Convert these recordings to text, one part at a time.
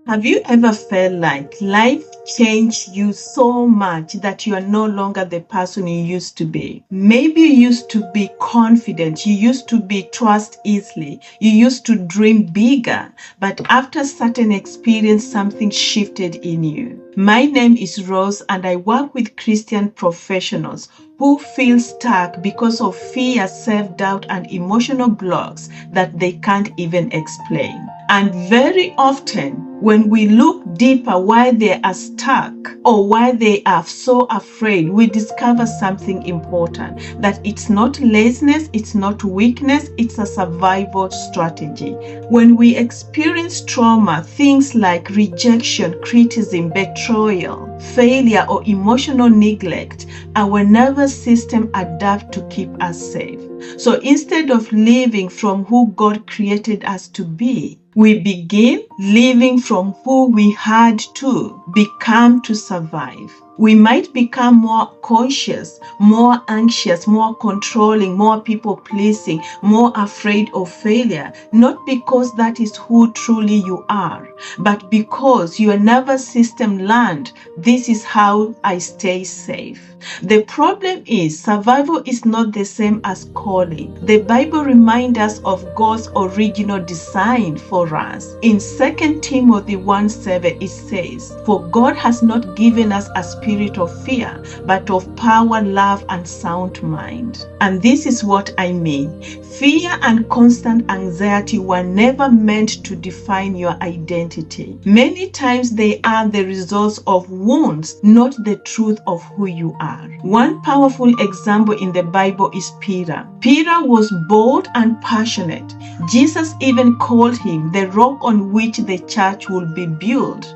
Have you ever felt like life changed you so much that you are no longer the person you used to be? Maybe you used to be confident, you used to be trust easily, you used to dream bigger, but after certain experience, something shifted in you. My name is Rose and I work with Christian professionals who feel stuck because of fear, self-doubt, and emotional blocks that they can't even explain. And very often, when we look deeper why they are stuck or why they are so afraid, we discover something important, that it's not laziness, it's not weakness, it's a survival strategy. When we experience trauma, things like rejection, criticism, betrayal, failure, or emotional neglect, our nervous system adapts to keep us safe. So instead of living from who God created us to be, we begin living from who we had to become to survive. We might become more cautious, more anxious, more controlling, more people-pleasing, more afraid of failure, not because that is who truly you are, but because your nervous system learned, this is how I stay safe. The problem is survival is not the same as calling. The Bible reminds us of God's original design for us. In 2 Timothy 1:7 it says, "For God has not given us a spirit of fear, but of power, love, and sound mind." And this is what I mean. Fear and constant anxiety were never meant to define your identity. Many times they are the results of wounds, not the truth of who you are. One powerful example in the Bible is Peter. Peter was bold and passionate. Jesus even called him the rock on which the church will be built.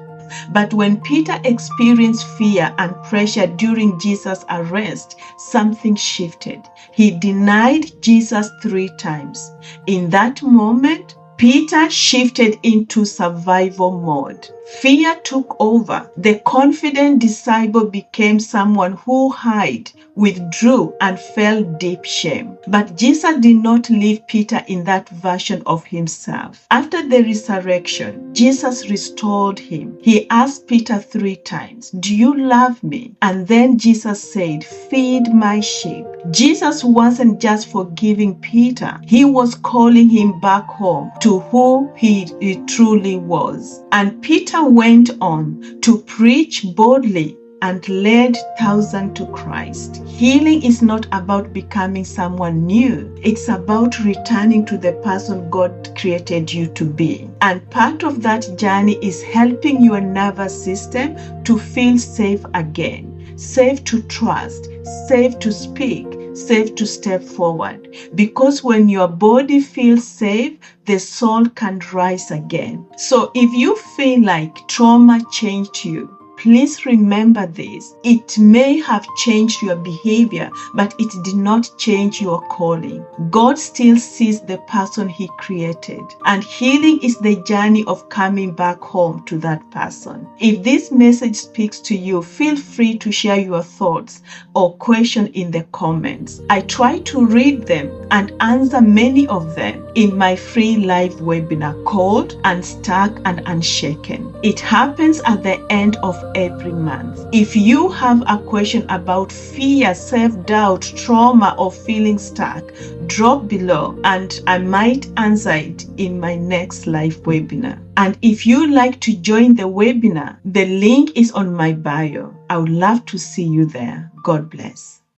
But when Peter experienced fear and pressure during Jesus' arrest, something shifted. He denied Jesus 3 times. In that moment, Peter shifted into survival mode. Fear took over. The confident disciple became someone who hid, withdrew, and felt deep shame. But Jesus did not leave Peter in that version of himself. After the resurrection, Jesus restored him. He asked Peter 3 times, "Do you love me?" And then Jesus said, "Feed my sheep." Jesus wasn't just forgiving Peter. He was calling him back home to who he truly was. And Peter went on to preach boldly and led thousands to Christ. Healing is not about becoming someone new. It's about returning to the person God created you to be. And part of that journey is helping your nervous system to feel safe again. Safe to trust, safe to speak, safe to step forward. Because when your body feels safe, the soul can rise again. So if you feel like trauma changed you, please remember this. It may have changed your behavior, but it did not change your calling. God still sees the person He created, and healing is the journey of coming back home to that person. If this message speaks to you, feel free to share your thoughts or questions in the comments. I try to read them and answer many of them in my free live webinar called Unstuck and Unshaken. It happens at the end of every month. If you have a question about fear, self-doubt, trauma, or feeling stuck, drop below and I might answer it in my next live webinar. And if you'd like to join the webinar, the link is on my bio. I would love to see you there. God bless.